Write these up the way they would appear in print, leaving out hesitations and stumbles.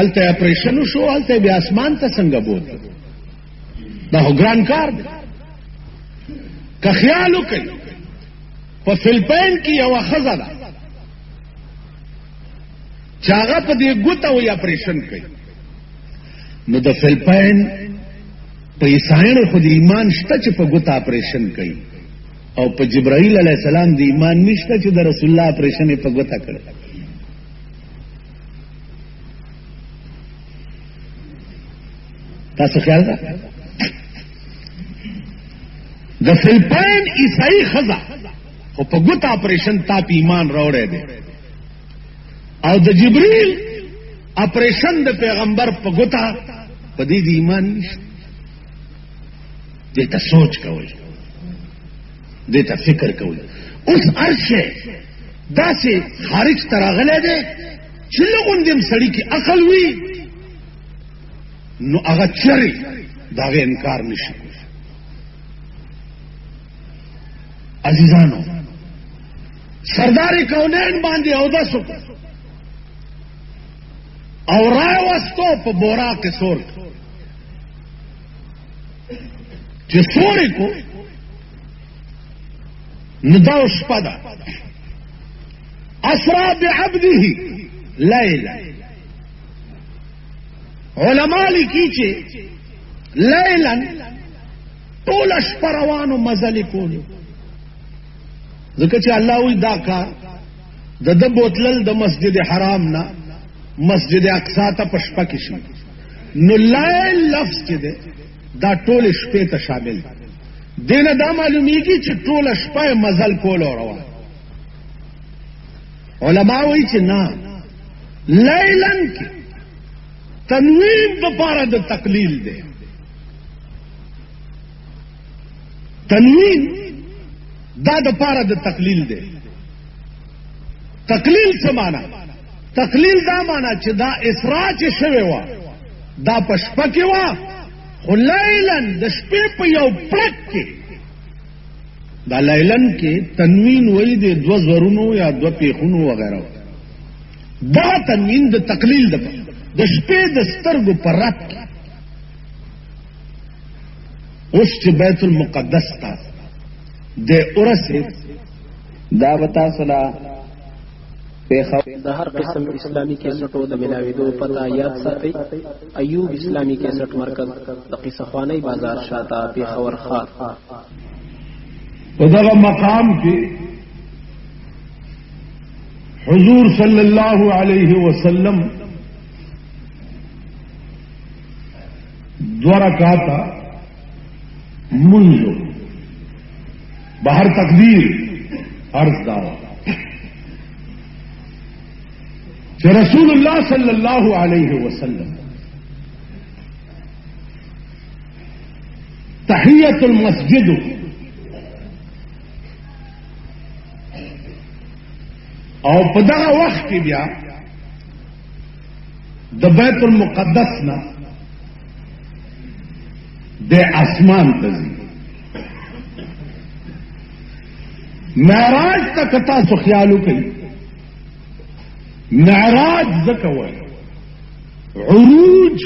الته operation شو، الته بیا اسمان ته څنګه بوت؟ دا ګران کار دی. که خیال وکړي په فلپین کې یو ښځه ده چې هغه په دې ګوته وي اپریشن کوي، نو د فلپین په عیسایانو خو د ایمان شته چې په ګوته اپریشن کوي، او په جبرائیل علیه السلام د ایمان نشته چې د رسول الله اپریشن یې په ګوته کړی. تاسو خیال ده د فلپین عیسائی ښځه خو په ګوته اپریشن تا په ایمان راوړی دی، او د جبرائیل اپریشن د پیغمبر په ګوته په دې د ایمان نشته. دې ته سوچ کوئ، دې ته فکر کوئ. اوس ارشه داسې خارج ته راغلی دی چې لغوندې سړي کې عقل وي نو هغه چرې د هغې انکار نشي کولی. عزیزانو، سردار کونین باندې اودس وکړ او راوستو په بورا کې سور چې سورې کو نو دا شپه ده. اسرا بعبده لیلا، علماء لیکي چې لیلا ټوله شپه روانو مزلې کولې، ځکه چې الله وی دا کار د ده بوتلل د مسجد حرام نه مسجد اقصا ته په شپه کې شي، نو لیل لفظ چې دی دا ټول شپې ته شامل دی. دینه دا معلومیږي چې ټوله شپه مزل کول او روان. علماء وایي چې نه، لیلن کې تنوین د پاره د تقلیل دی. تنوین دا د پاره د تقلیل دی. تقلیل څه معنا؟ تقلیل دا معنا چې دا اسراء چې شوی و دا په شپه کې و، خو لیلن د شپې په یو پړک کې. دا لیلن کې تنوین وایي د دوه زرونو یا دوه پیخونو وغیرہ. دا تنوین د تقلیل د شپې د سترګو په رات کې. اوس چې بیت المقدس ته د ورسې دا بتا صلا د هر قسم اسلامی کیسټو د ملاویدو پتا یاد ساتئ. ایوب اسلامی کیسټ مرکز د قصه خوانی بازار شاته پیښور ښار. په دغه مقام کې حضور صلی الله علیه وسلم 2 رکعاته منځو بهر تقدیر عرض دار کہ رسول اللہ صلی اللہ علیہ وسلم تحیت المسجد او په دغه وخت کې بیا د بیت المقدس نه د اسمان ته ځي. معراج ته که تاسو خیال وکړئ، معراج ځکه وایي عروج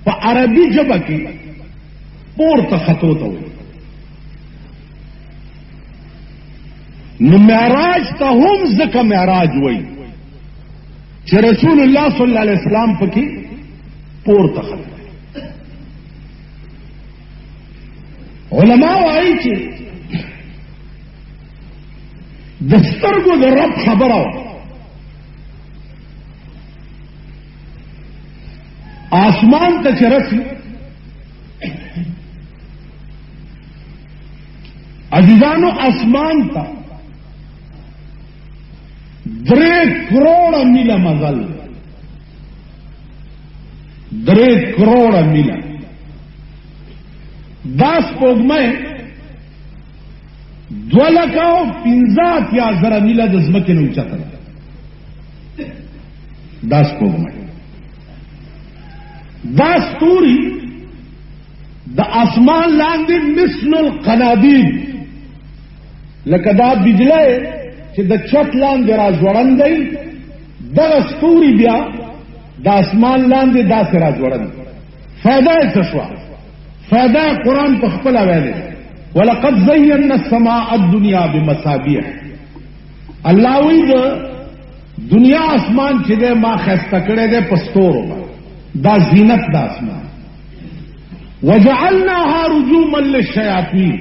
په عربي ژبه کې پورته ختو ته وایي، نو معراج ته هم ځکه معراج وایي چې رسول الله صلی الله علیه وسلم پکې پورته ختو. علماء وایي چې د سترګو د رب خبره آسمان ته چې رسي، عزیزانو اسمان ته 3 کروڑ میله مزل، 3 کروڑ میله. دا سپوږمۍ 2,15,000 میله د ځمکې نه اوچته ده. دا سپوږمۍ، دا ستوري د اسمان لاندې مثل القنادیل، لکه دا بجلی چې د چت لاندې را ځوړند دی، دغه ستوري بیا دا اسمان لاندې دا سراج وړل فائدہ څه فائدہ قرآن په خپل ویلي ولقد زينا السماء الدنيا بمصابيح الله وی د دنیا اسمان چې ده ما خسته کړی ده پستورو دا زینت د اسمان وجعلناها رجوما للشياطين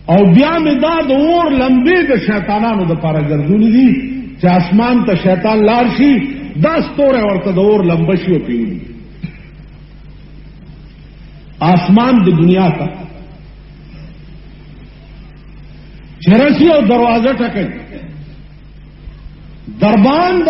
او بیا مې دا د اور لمبې د شیطانانو د پاره ګرځولې دي چې اسمان ته شیطان لار شي دا ستوره ورته د اور لمبه شي او پیولي آسمان د دنیا ته چرسی او دروازه ټکي دربان د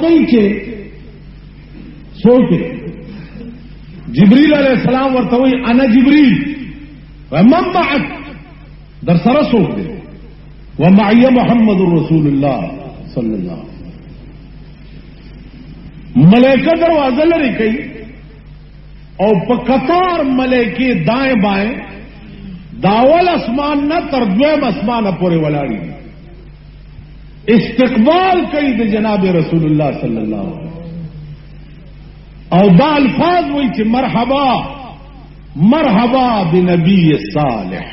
کوي چې سوچ جبريل عليه السلام ورته وي انا جبريل ومن معك در سره سوچ دي ومعي محمد رسول الله صلى الله عليه وسلم ملائکه دروازه لري کوي او په قطار ملائکه دائیں بائیں داول اسمان نہ تر دویم اسمان پورې ولاړی استقبال کوي د جناب رسول الله صلی الله علیه وسلم او دا الفاظ وایي چې مرحبا مرحبا بنبی صالح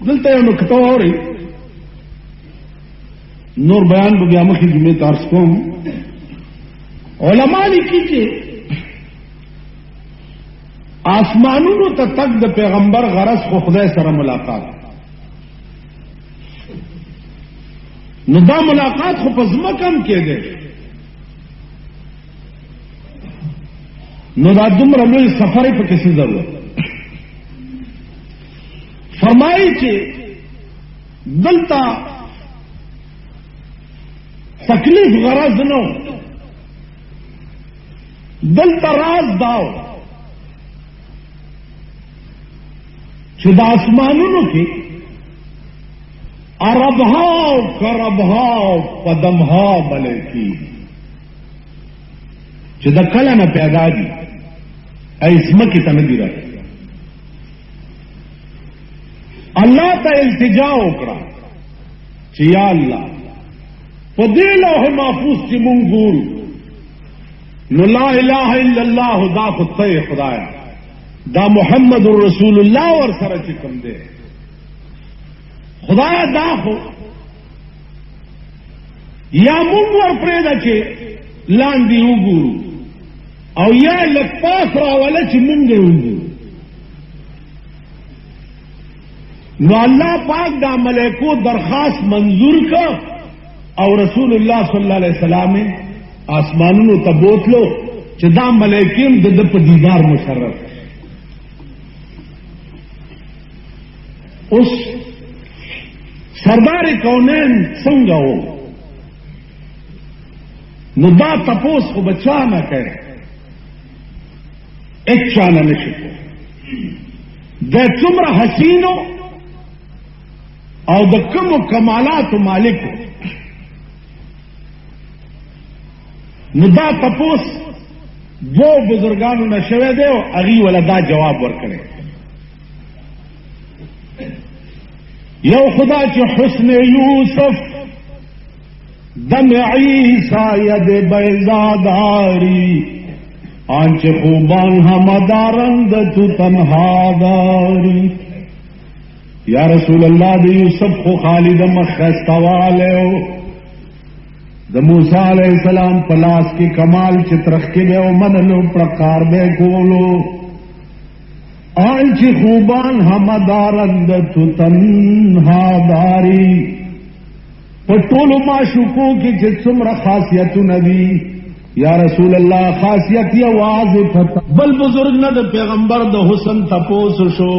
دلته یو نقطه اوري نور بیان به بیا مخکې جمعې ته عرض کوم علما لیکي چې آسمانونو ته تک د پیغمبر غرض خو خدای سره ملاقات نو دا ملاقات خو په ځمکه کې ده نو دا دومره لوی سفر په کیسه ضرورت فرمایي چې دلته تکلیف غرض نو دلته راز داو چې د اسمانونو کې عربها او کربها او قدمها ملکی چې د کله نه پیدا دي ایسمه کې ته نه دی راځي الله ته التجا وکړه چې یا الله په دې لوح محفوظ چې مونږ ګورو نو لا اله الا الله دا خدای خدایا دا محمد رسول الله ور سره چې کوم دی خدایا دا خو یا مونږ ور پرېږده چې لاندې وګورو او یا لږ پاس راوله چې مونږ یې وګورو نو الله پاک دا ملائکو درخواست منظور کړ او رسول الله صلی الله علیه وسلم آسمانونو ته بوتلو چې دا ملائکین د په دیدار مشرف اوس سردار کونین څنګه وو نو دا تپوس خو بچا نه کوي اچا نه نشي د څومره حسینو او د کوم کمالات مالک نو دا تپوس دو بزرگانو نشوه دی او هغه ولا دا جواب ورکړي یو خدا چې حسن یوسف دم عیسی ید بیضاداری آنچ خوبان همدارند تو تنها داری یا رسول الله د یوسف خو خالد مخستواله د موسی علیہ السلام پلاس کی کمال چترخ کے بے منلو پرکار بے کولو آنچ خوبان همدارند تو تنها داری پټولو معشوقو کی چې څومره خاصیت ندی یا رسول الله خاصیت یې واضح بل بزرگ نه د پیغمبر د حسن تپوس شو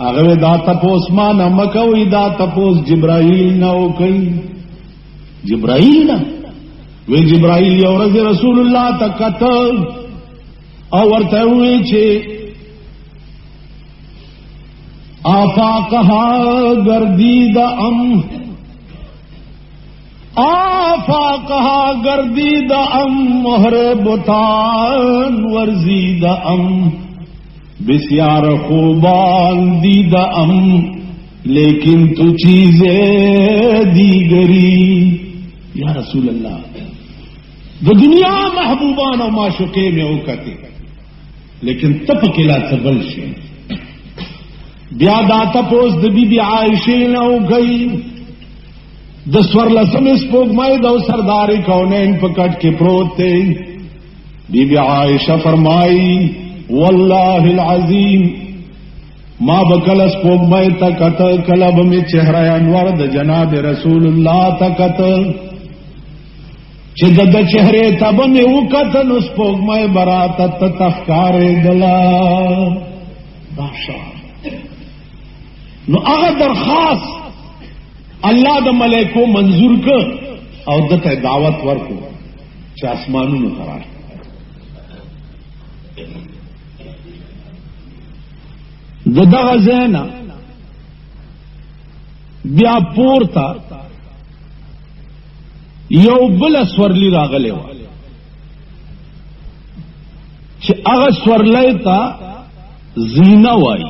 هغه دا تپوس ما نه مکوې دا تپوس جبرائیل نه وکي جبرائیل نه وی جبرائیل یو ورځ رسول الله تکتل او ورته وی چې آفاقها گردید ام آفاقها گردید ام مہر بتان ورزید ام بسیار خوبان دید ام لیکن تو چیزیں دیگری یا رسول اللہ د دنیا محبوبان او معشوقې مې وکتې، لیکن تپ کلا تبل شي. بیا دا تپوس د بی بی عائشې نه وکړي، د سورلسمې سپوږمۍ د سردار کونین په کټ کې پروت دی. بی بی عائشہ فرمائی واللہ العظیم ما بکل سپوږمۍ ته کتل، کله به مې چهره انور د جناب رسول الله ته کتل، چې د چهره ته به مې وکتل نو سپوږمۍ براته تخکارېدله. نو هغه درخواست الله د ملائکو منظور کړ او دته دعوت ورکړ چې اسمانونو ته راشه. دغه ځاینا بیا پورته یو بل سورلی راغلی و چې هغه سورلی ته زینه وایي.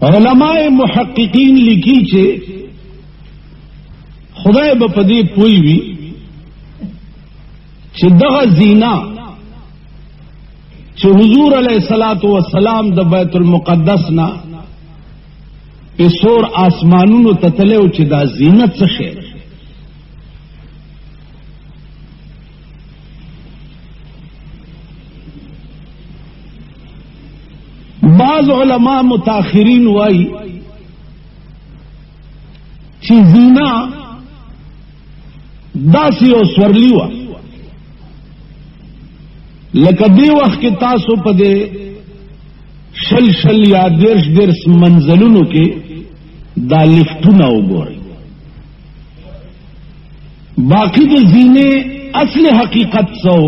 علماء محققین لیکي چې خدای به په دې پوي وي چې دغه زینه چې حضور علیہ الصلوۃ والسلام د بیت المقدس نه په سور آسمانونو ته تلو چې دا زینت څه شي. بعض علماء متاخرین وایي چې زینه داسې یو سورلی وه لکه دی وخت کې تاسو په دې شل یا درش منزلونو کې دا لفټونه وګورئ. باقی د زینې اصل حقیقت سو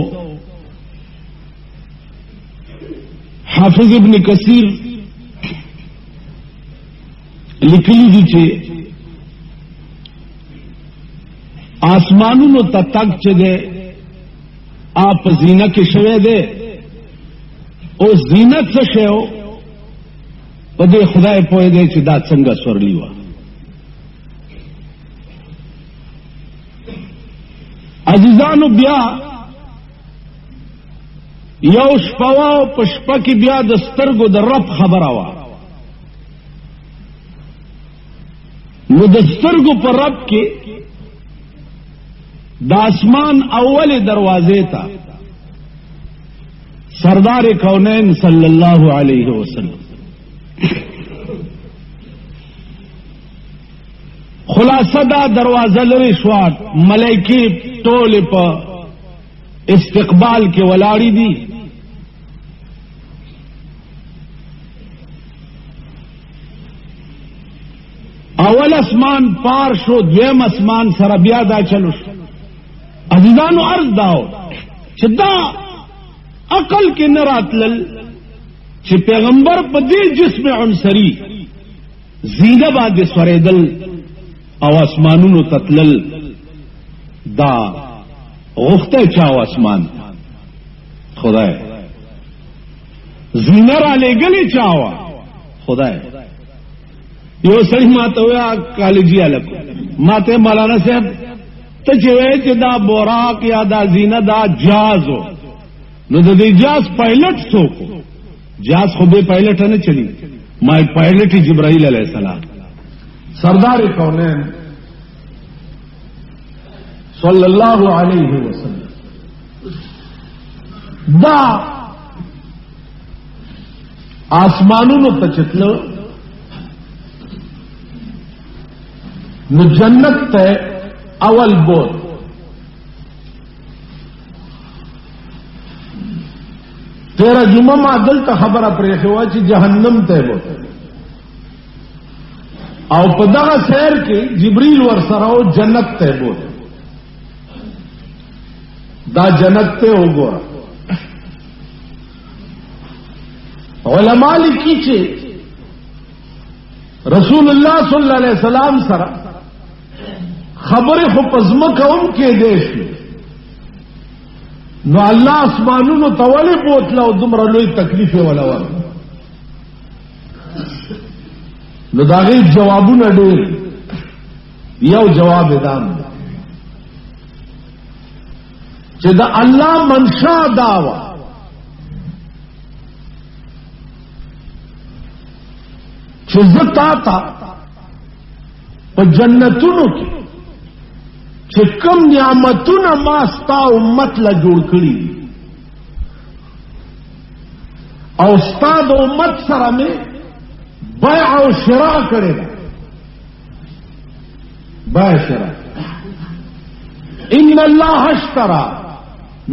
حافظ ابن کثیر لیکلی دي چې آسمانونو ته تک چې ده آپ زینت کې شوه ده او زینت څه شو په دې خدای پوهه دی چې دا څنګه سورلی و. عزیزانو بیا یو شپوا په شپه کې بیا د سترګو د رب خبره وا. نو د سترګو په رب کې د اسمان اول دروازې ته سردار کونین صلی الله علیه وسلم خلاصه دا دروازه لري شو، ملائکې ټول په استقبال کې ولاړې دي. اول اسمان پار شو، دویم اسمان سره بیا دا چلو شو. عزیزانو عرض داو چې دا عقل کې نه راتلل چې پیغمبر په دې جسم عنصری زینه باندې سورېدل او اسمانونو تتلل. دا غوښته چاو اسمان خدای، زینه را لګلې چاوا خدای. یو سړی ماته ویا کالجی الک ماته مولانا صاحب ته چې دا بوراق یا دا زینه دا جازو، نو د دې جاز پایلټ څوک؟ جاز خو به پایلټ نه چلی، ما پایلټ جبرائیل علیہ السلام سردار کونین صلی اللہ علیہ وسلم. دا آسمانونو ته چتلو نو جنت ته اول بوت، تیرا جمعہ ما دلتا خبره پرې شو چې جهنم ته بوت او په دغه سیر کې جبريل ور سره او جنت ته بوت. دا جنت ته وګوره. علماء لیکي چې رسول الله صلی الله علیه وسلم سره خبره خو پزمکه هم کې دی شي، نو الله اسمانونو ته ولې بوتله او دومره لوی تکلیف ولا و. نو دا غي جوابونه ډېر. یو جواب دام چې دا الله منشا داوا چې زتا تا په جنتونو کې چې کوم نعمتونه ما ستا امت له جوړ کړي او ستا د امت سره مې بیع او شراء کړې ده بیع شراء ان الله اشترى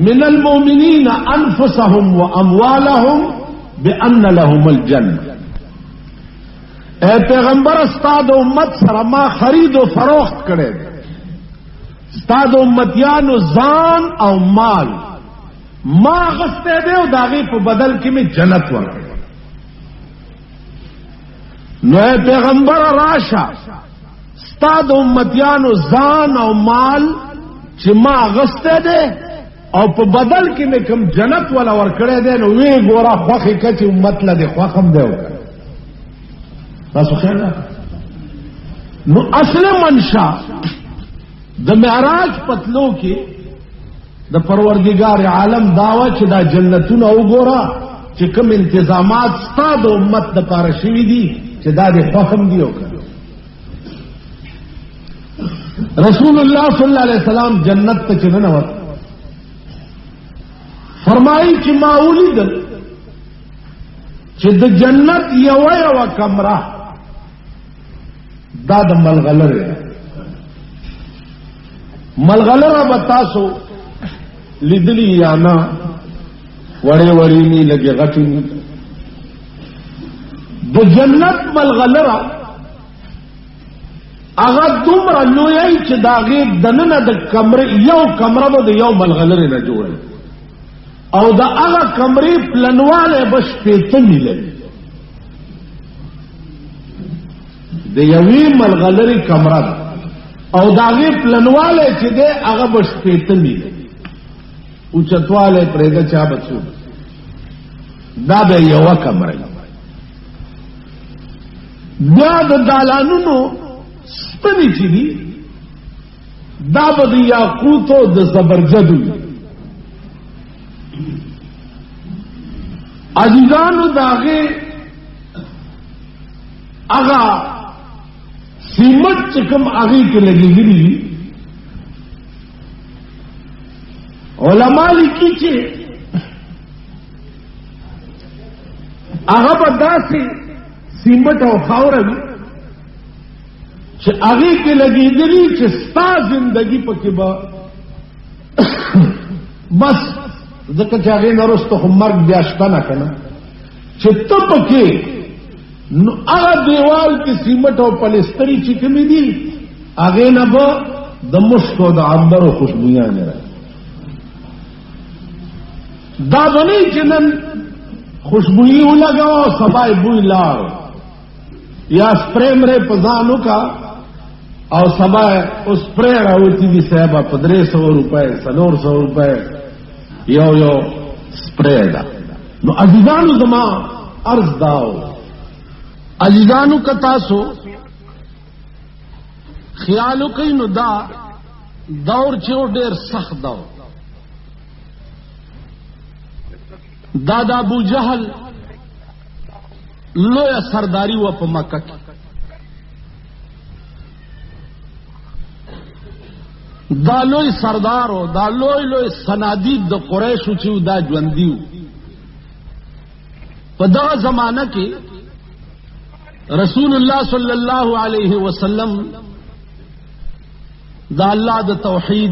من المؤمنين انفسهم واموالهم بان لهم الجنه اے پیغمبر استاد امت سره ما خرید او فروخت کړي استاد امتیانو ځان او مال ما غسته دی او داغي په بدل کې می جنت ورکړ نو اے پیغمبر راشه استاد امتیانو ځان او مال چې ما غسته دی او په بدل کې می کوم جنت ولا ورکړي دی نو وی ګوره خوخه کچ امت له دی خوخم دی تاسو خیال نو اصل منشا د معراج پتلو کې د پروردگار عالم داوا چې دا جنتونه وګورا چې کوم انتظامات ستاسو امت د پاره شوي دي چې دا د حکم دی وکړه رسول الله صلی الله علیه وسلم جنت ته چنه وت فرمایي چې ما ولیدل چې د جنت یو کمره دا د ملغلره ملغلره بتاسو لیدلی یا نه وړې وړې نی لګي غټي د جنت ملغلره هغه دومره لوی چې دا غي دننه د کمره یو کمره به د یو ملغلره نه جوړه او دا هغه کمرې پلنواله بش پېته ملي د یوې ملغلرې کمره او داغه پلنواله چې ده هغه بش پېته ملي او چتواله پرېده چا بچو دا به یو کمره بیا د دالانونو سپنی چې دي دا به د یاقوتو د زبرجدو عزیزانو داغه اغا سیمت چکم آگے کے لگی گری علماء لکھی چھے آگا بدا سے سیمت او خاوروی چھے آگے کے لگی گری چھے ستا زندگی پکی با بس ذکر چھے آگے نرستو خو مرگ بیاشتا نا کنا چھے تب پکی نو هغه دیوال کې سیمټ او پلستری چې کمی دي هغه نه به د مشکو د عنبر او خوشبویان راځي دا باندې چې نن خوشبوئی ولګاو سبای بوی لاړ یا سپری مره پزانو کا او سبای او سپری راوتی دي صاحب په 300 روپے 400 روپے یو سپری دا نو عزیزانو زما عرض داو عزیزانو کتاسو خیالو کئی نو دا دور چیو ډیر سخت دور دا ابو جہل لویا سرداری و په مکه کې دا لوی سردارو دا لوی سنادید د قریشو چې دا ژوندیو په دا زمانہ کې رسول الله صلی الله علیه وسلم دا الله د توحید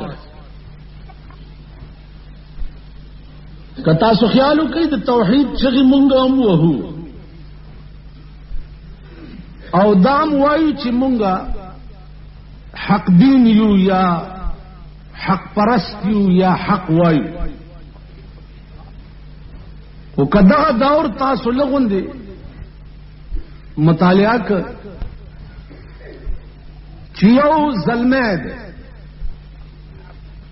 کړ کتا سو خیالو کوي د توحید چې مونږ هم وو او دام وایو چې مونږه حق دین یو یا حق پرست یو یا حق وایو او کدا دور تاسو لغوندې مطالعه ک چیو زلمه ده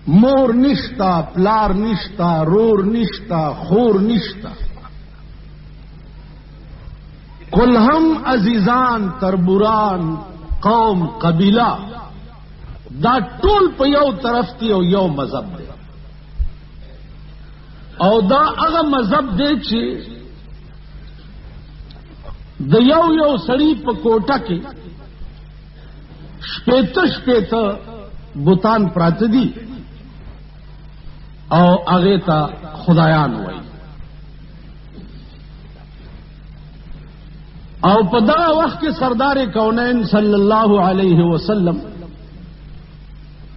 مور نشتا پلار نشتا رور نشتا خور نشتا کل هم عزیزان تربوران قوم قبیله دا ټول په یو طرف دی او یو مذهب دی او دا هغه مذهب دی چې د یو سړی په کوټه کې شپېته بوتان پراته دي او هغه ته خدایان وایي او په دا وخت کې سردار کونین صلی الله علیه وسلم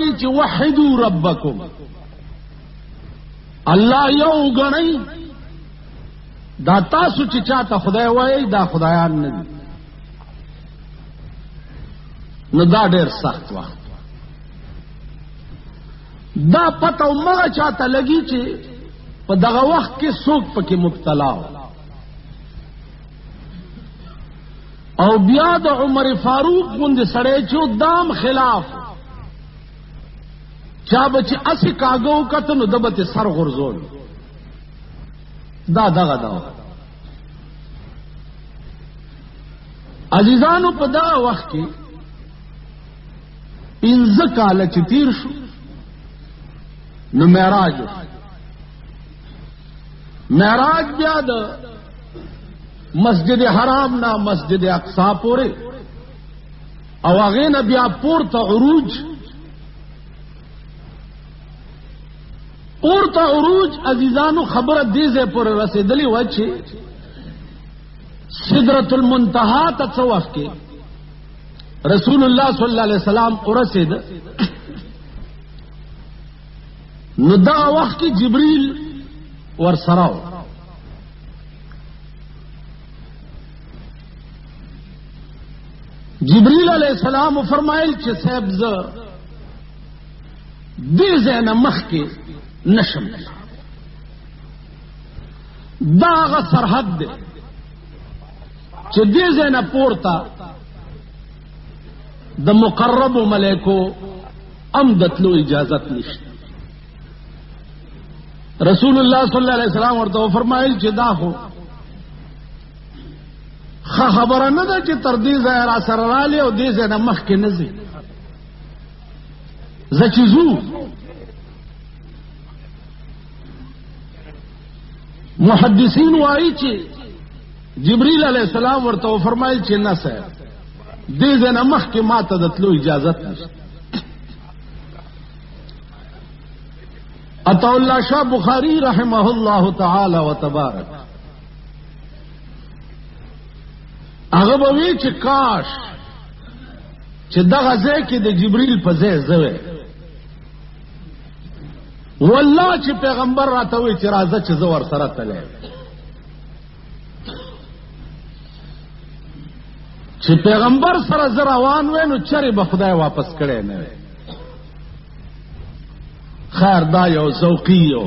کوي چې وحدوا ربکم الله یو غنئ دا تاسو چې چاته خدای وایي دا خدایان نه دي نو دا ډېر سخت وخت دا پته مغه چاته لګي چې په دغه وخت کې څوک پکې مبتلا او بیا د عمر فاروق غوندې سړی چې دام خلاف چا به چې اسی کاغو کته نو دبته سر غرزول دا دغه دا عزیزانو په دا وخت کې پنځه کاله چې تیر شو نو معراج بیا د مسجد حرام نا مسجد اقصا پورې او هغه نه بیا پورته عروج عزیزانو خبره دې ځای پورې رسیدلی و چې سدرۃ المنتہا ته څو وخت کې رسول الله صلی الله علیه وسلم ورسید نو دا وخت کې جبرئیل ورسره جبرئیل علیہ السلام فرمایل چې صاحب ز دې زنه مخ کې نشم دا غ سرحد دی چې دې زنه پورته د مقرب ملائکو امدتلو اجازت نشته رسول الله صلی الله علیه وسلم ورته فرمایل چې دا هو خبره نه ده چې تر دې ځای را سره رالی او دې ځای نه مخکې نه ځي زه چې ځو محدثین وایي چې جبرئیل علیہ السلام ورته فرمایل چې نه صاحب دې ځای نه مخکې ما ته د تلو اجازت نشته عطا الله شاه بخاری رحمه الله تعالی وتبارک هغه به وی چې کاش چې دغه ځای کې د جبرئیل په ځای زوی والله چې پیغمبر راته وی چې راځه چې زه ورسره تللی چې پیغمبر سره زه روان وی نو چرې به خدای واپس کړی نه وی خیر دا یو ذوقي یو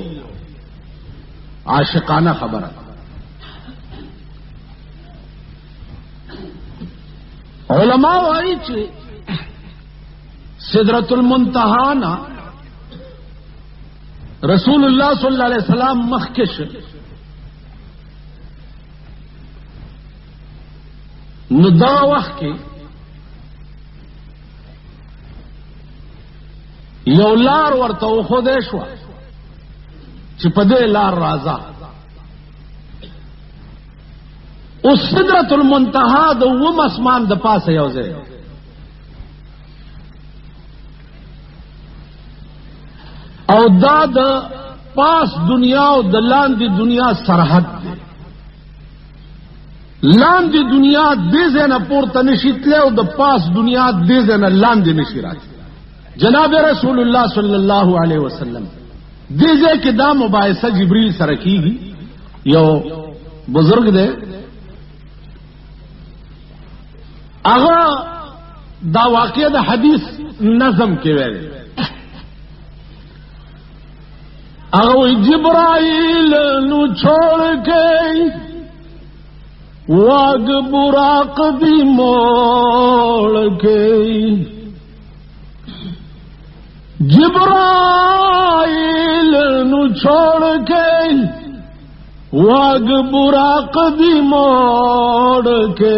عاشقانه خبره علماء وایي چې سدرۃ المنتہا نا رسول الله صلی الله علیه وسلم مخکش نو دا وخت کې یو لار ورته وښودی شوه چې په دې لار راځه اوس سدرۃ المنتہا د اوم اسمان د پاسه یو ځای او دا د پاس دنیا او د لاندې دنیا سرحد دی لاندې دنیا دې ځای نه پورته نشي تللی او د پاس دنیا دې ځای نه لاندې نشي راتلی جناب رسول الله صلی الله علیه وسلم دې ځای کې دا مباحثه جبرئیل سره کیږي یو بزرگ دی هغه دا واقعه د حدیث نظم کې ویل هغه جبرائیل نو چھوڑ کے واگ براق دی موڑ کے جبرائیل نو چھوڑ کے واگ براق دی موڑ کے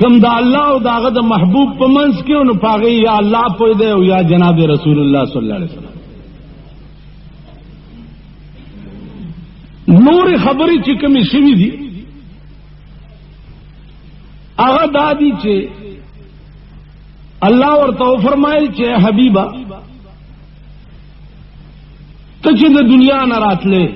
کم دا اللہ او داغه د محبوب په منځ کې نو پاغي یا الله پوی دی او یا جناب رسول الله صلی الله علیه وسلم. نور خبرې چې کومې شوي دي هغه دا دي چې الله ورته فرمایي چې حبیبا ته چې د دنیا نه راتلې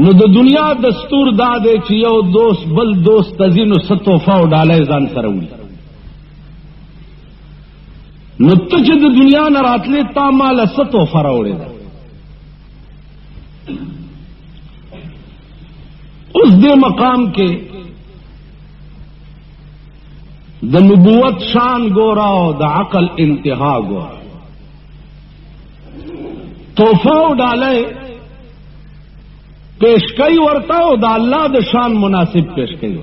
نو د دنیا دستور دا دی چې یو دوست بل دوست تزینو ستوفه او ډالۍ ځان سره وړي. نو ته چې د دنیا نه راتلې تا مال ستوفه راوړې ده. اس دے مقام کے د نبوت شان گورا او د عقل انتہا گورا تحفہ ڈالے پیش کئی ورتا او دا اللہ د شان مناسب پیش کئی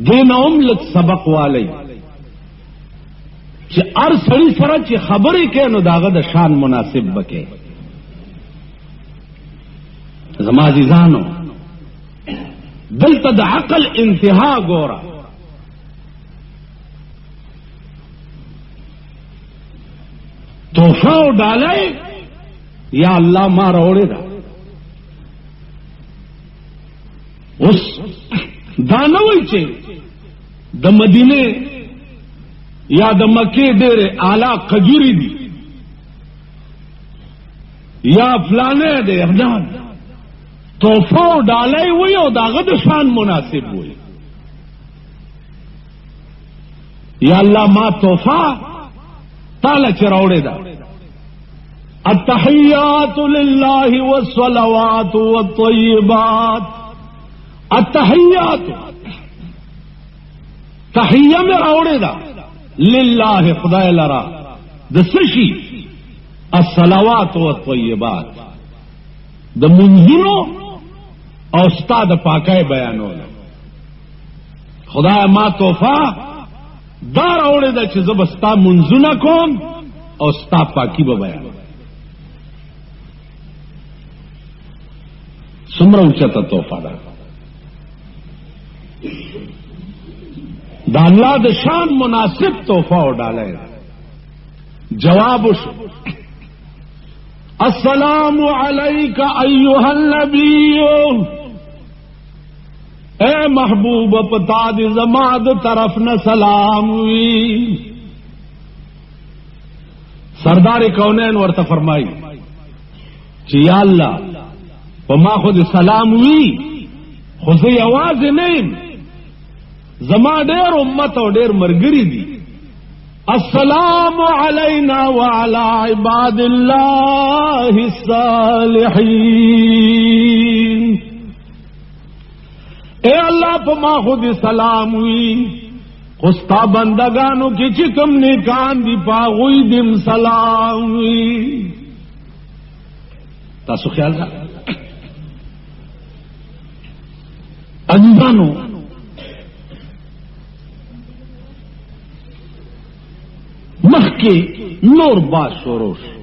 دین لک سبق والی چې ار سړی سره چې خبرې کوي نو داغه د شان مناسب بکې. زما عزیزانو دلته د عقل انتہا ګوره. تحفه او ډالۍ یا الله ما راوړې ده. اوس دا نه وایي چې د مدینه یا د مکې ډېرې اعلی کجوري دي یا فلانه دی افغان تحفه او ډالۍ وي او داغه د شان مناسب وي. یا الله ما تحفه تعالی چې راوړې ده. التحیات لله والصلوات والطیبات. التحیات تحیه مې راوړې ده لله خدای لرا د سشي الصلوات والطیبات د منځونو او استاد پاکای بیانول. خدای ما تحفه دا راوړې ده چې زه به ستا منځونه کوم او ستا پاکی به بیانوم. څومره اوچته تحفه ده دا اللہ د شان مناسب تحفہ او ډالۍ. جواب شو السلام علیک ایها النبی. اے محبوب پتا دی زما د طرف نه سلام وی. سردار کونین ورته فرمای چې یا الله په ما خو د سلام وی خو زه یوازې نه یم زما ډېر امت او ډېر مرګري دي. السلام علینا وعلى عباد الله الصالحین. اے اللہ په ما خود سلام وی خو ستا بندگانو کې چې کوم نیکان دي پاغوی دم سلام وی. تاسو خیال را عزیزانو مخکې نور باز شروع شو.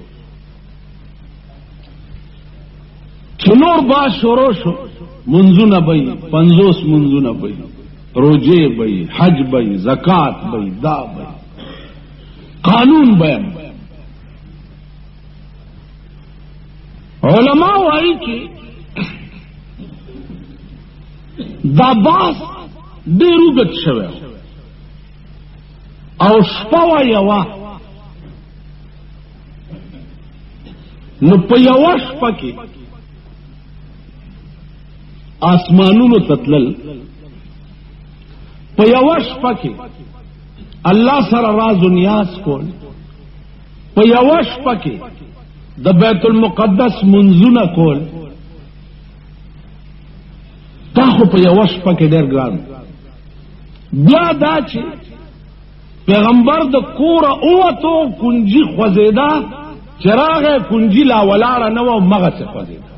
چې نور باز شروع شو منځونه به 50 منځونه به روزه به حج به زکات به دا به قانون به. علماء وایي چې دا باز ډېر وګت شوی او شپه یوا نو په یو شپه کې آسمانونو تتلل. په یو شپه کې الله سره راز و نیاز کول. په یو شپه کې د بیت المقدس منځونه کول. دا خو په یو شپه کې ډېر ګران. بیا دا چې پیغمبر د کور اوتو کنجی خوځیدا چراغ کنجی لا ولاړه نو مغه څه خوځیدا.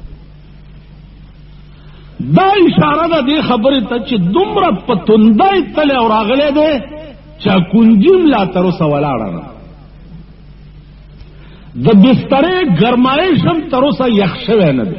دا اشاره ده دې خبره ته چې دومره پتوندای تل او راغله ده چې کنجیم لا تر اوسه ولاړه نه. د بسترې ګرمایش هم تر اوسه یخ شوی نه ده.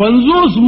50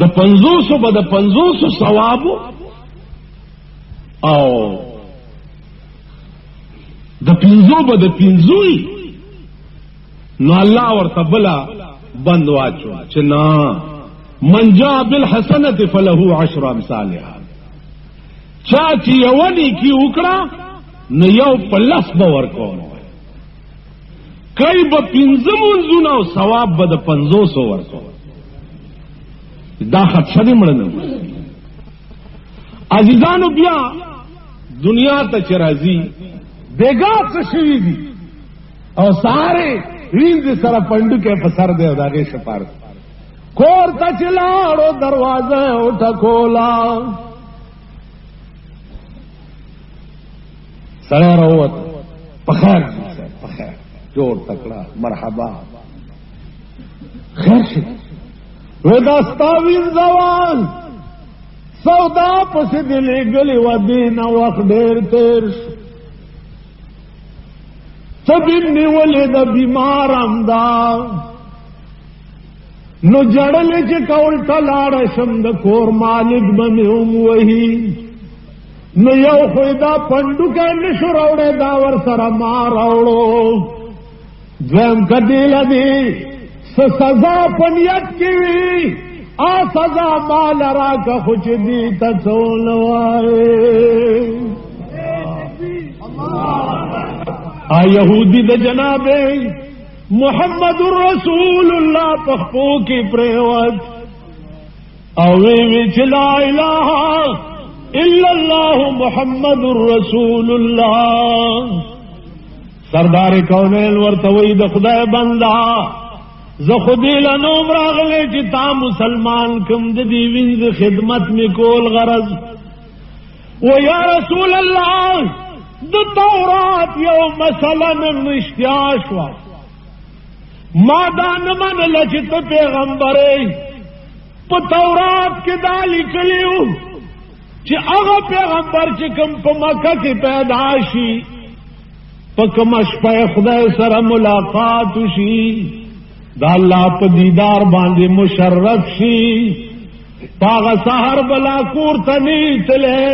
د 500 به د 500 ثواب او د 500 به د 500 نو الله ورته بلا بند واچو چې نا من جاء بالحسنه فله 10 امثالها چا چې یونی کی وکړه نو یو په لس به ورکوم کای به 15 منځونه او ثواب به د 500 ورکوم دا خدشه دې مړنه عزیزانو بیا دنیا ته چې راځي بیګا څه شوي دي او ساره وینځ سره پندکه په سر دی او داګه شپار کور ته چلاړو دروازه او ټکولا سره راوت په خیر جوړ تکړه مرحبا خیر شي وداستاوین زوال سودا پس دلی گلی و دین وقت دیر تیر سبین نیولی دا بیمارم دا نو جڑلی چی کول تلارشم دا کور مالک بمیم وحی نو یو خوی دا پندو که نشو روڑے دا ور سر ما روڑو دویم کدیل دی سزا پنیت کی وی آ سزا مال را کا خوچ دی تسول وائے آ یہودی دا جناب محمد الرسول اللہ پخپو کی پریوت اوی چلا الہ الا اللہ محمد الرسول اللہ سردار کونین ورتوی دا خدای بندہ زه خودی لنوم راغلی چې تا مسلمان کم د دې وینځ خدمت می کول غرض و یا رسول الله د تورات یو مسله نن اشتیا شو ما دا نه منل چې ته پیغمبر یې په تورات کې دا لیکلیو چې هغه پیغمبر چې کوم په مکه کې پیدا شي په کوم شپه خدای سره ملاقات وشي دا اللہ پا دیدار باندے مشرف شی پاغا سہر بلا کورتنی تلے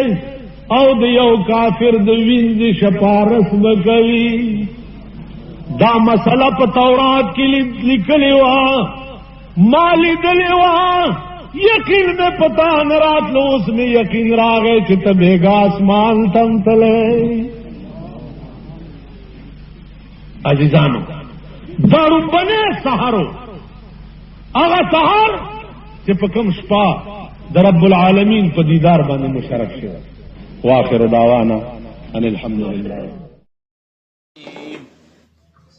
او دیو کافر دوینز شپارس بکوی دا مسئلہ پا تورات کی لکلی وہاں مالی دلی وہاں یقین میں پتا نرات لو اس میں یقین راگے چت بیگا آسمان تم تلے عزیزانو دارو بنے سہارو آغا سہار چې په کوم شپه د رب العالمین په دیدار باندې مشرف شوی واخر دعوانا ان الحمد لله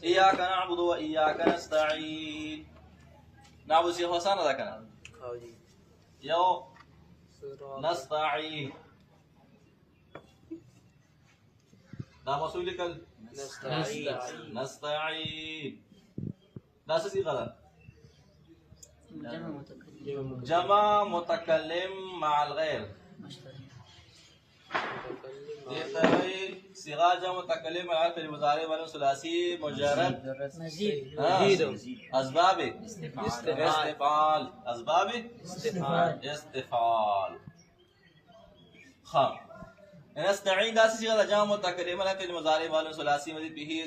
إياك نعبد وإياك نستعين نعبد شيخ حسان هذا كان يو نستعين نعم رسولك نستعين ناس غلط جمع متكلم مع الغير صيغه جمع متكلم مع الغير في المضارع والثلاثي مجرد مزيد اسباب استفعال اسباب استفعال خام نستعين دا صيغه جمع متكلم مع الغير في المضارع والثلاثي مزيد به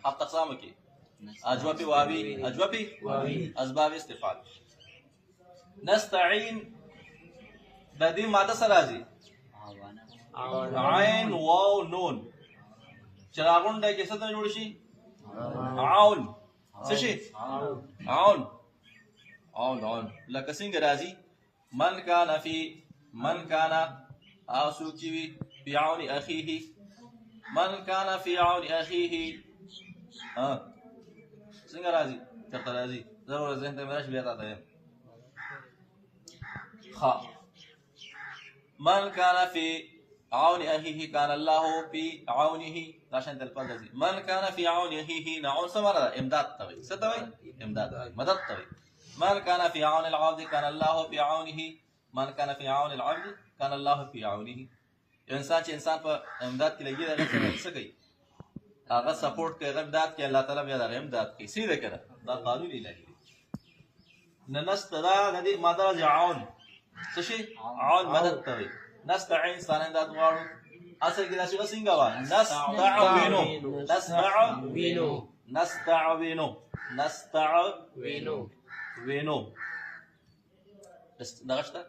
هفت اقسام کی اجوبی واوی اجوبی اسباب استفعال نستعين د دې ماده سره راځي عین واو نون چراغون د کې څه ته جوړ شي عون څه شي عون لکه څنګه راځي من کان اسو کی فی عون اخیه من کان فی عون اخیه څنګه راځي چرته راځي ضرور ذهن ته مراش بیا تا ده خ من كان في عون اخيه كان الله في عونه عشان الفاظ دي من كان في عون اخيه نعون سمره امداد توي ستوي امداد مدد توي من كان في عون العبد كان الله في عونه من كان في عون العبد كان الله في عونه انسان چې انسان په امداد کې لګي دا څه کوي هغه سپورټ کوي امداد کې الله تعالی بیا دا امداد کوي سیده کړه دا قانون الهي نستدا ندي مدد عون سشي عون مدد توي نستعين سان دا دوارو اصل كده شو سينغوا نستعوينو نستعوينو نستعوينو نستعوينو وينو دغشتا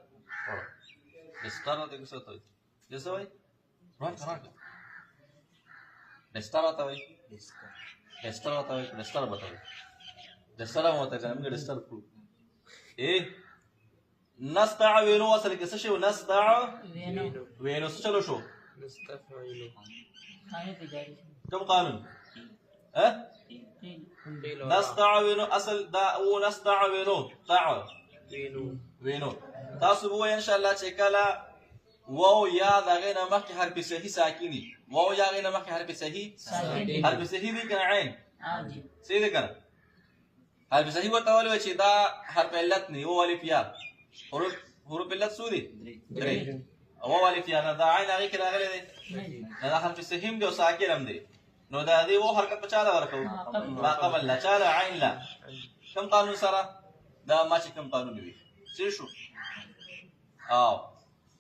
دستارا تكسو توي دسوي راك دستارا توي دستارا توي دستارا بتاوي دستارا مو تكلم من دستار برو ايه نستعوينو اصل كده شو نستعوينو وينو چلو شو نستفعل كم قانون ها نستعوينو اصل دا او نستعوينو وينو تاسو بو ان شاء الله چکلا واو یا دغه مخکې حرف صحیح ساکني واو یا غینه مخکې حرف صحیح ساکني حرف صحیح دی کنه عین صحیح کنه حرف صحیح وتاول چې دا حرف علت نه او الف یا حروف علت سوري درې او الف یا دا عین هغه کې راغلي دي دا حرف صحیح دی او ساکن هم دی نو دا دی و حرکت په چاله ورکو ما قبل لا چاله عین لا کم قانون سره دا ما چې کم قانون وي څه شو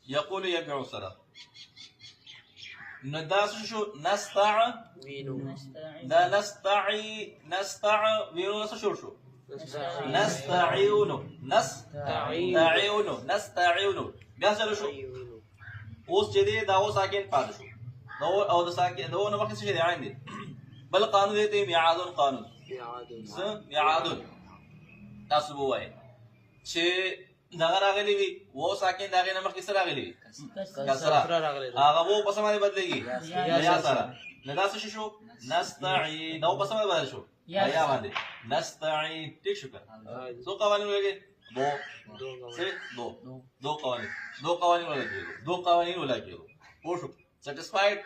يقول يبيع سرا نداس شو نستع لا نستعي وينو شو نستعينو بيحصل شو اوس جدي دا و ساكن پاد شو دو او د ساكن دو نو مخکې څه دی عندي بل قانون دی میعادون قانون میعادون تاسو وایي چې دغه راغلی وي و ساکن دغه نه مخکې سره راغلی کسره هغه وو په سمه بدلېږي یا سره ندا څه شو نستعين نو په سمه بدل شو یا باندې نستعين ټیک شو څو قوانین ولګي دو قوانین ولګي پوه شو سټیسفاید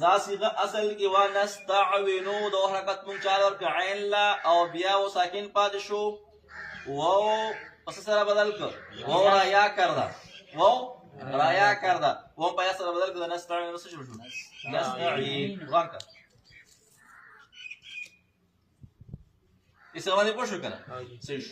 دا صيغه اصل کې وا نستعينو دو حرکت مونږ چا ورک عین لا او بیا و ساکن پاد شو و پس سره بدل کر و رایا کردا و پیا سره بدل کر نستعين نو څه شو نستعين وانکا اسمه باندې پوښښ کنه صحیح